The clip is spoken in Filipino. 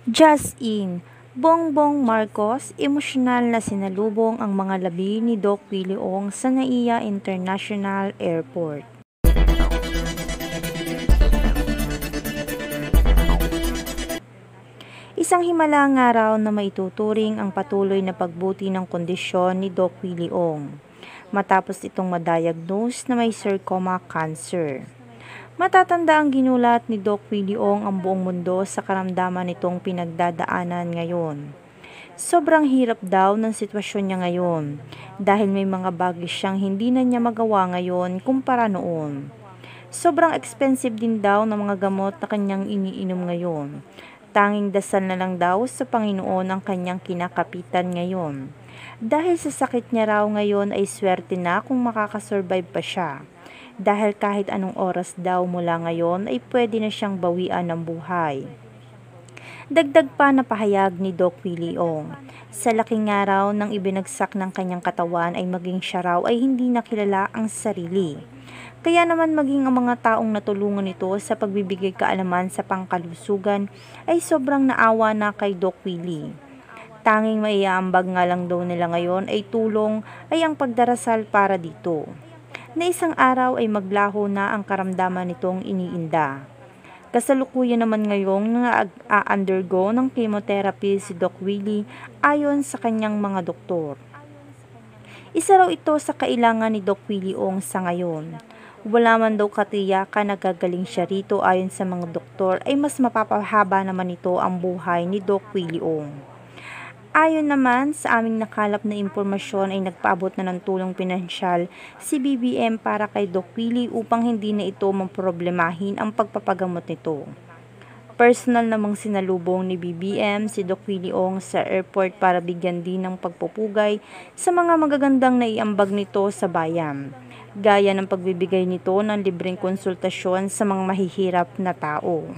Just in, Bongbong Marcos, emosyonal na sinalubong ang mga labi ni Doc Willie Ong sa NAIA International Airport. Isang himalang araw na maituturing ang patuloy na pagbuti ng kondisyon ni Doc Willie Ong matapos itong madiagnose na may sarcoma cancer. Matatanda ang ginulat ni Doc Willie Ong ang buong mundo sa karamdaman nitong pinagdadaanan ngayon. Sobrang hirap daw ng sitwasyon niya ngayon dahil may mga bagay siyang hindi na niya magawa ngayon kumpara noon. Sobrang expensive din daw ng mga gamot na kanyang iniinom ngayon. Tanging dasal na lang daw sa Panginoon ang kanyang kinakapitan ngayon. Dahil sa sakit niya raw ngayon ay swerte na kung makakasurvive pa siya. Dahil kahit anong oras daw mula ngayon ay pwede na siyang bawian ng buhay. Dagdag pa na pahayag ni Doc Willie Ong, sa laking araw ng ibinagsak ng kanyang katawan ay maging siya raw ay hindi nakilala ang sarili. Kaya naman maging ang mga taong natulungan nito sa pagbibigay kaalaman sa pangkalusugan ay sobrang naawa na kay Doc Willie. Tanging maiaambag nga lang daw nila ngayon ay tulong ay ang pagdarasal para dito. Na isang araw ay maglaho na ang karamdaman nitong iniinda. Kasalukuyan naman ngayong nag-a-undergo ng chemotherapy si Doc Willie ayon sa kanyang mga doktor. Isa raw ito sa kailangan ni Doc Willie Ong sa ngayon. Wala man daw katiyakan na gagaling siya rito ayon sa mga doktor ay mas mapapahaba naman ito ang buhay ni Doc Willie Ong. Ayon naman sa aming nakalap na impormasyon ay nagpaabot na ng tulong pinansyal si BBM para kay Doc Willie upang hindi na ito mamproblemahin ang pagpapagamot nito. Personal namang sinalubong ni BBM si Doc Willie Ong sa airport para bigyan din ng pagpupugay sa mga magagandang naiambag nito sa bayan, gaya ng pagbibigay nito ng libreng konsultasyon sa mga mahihirap na tao.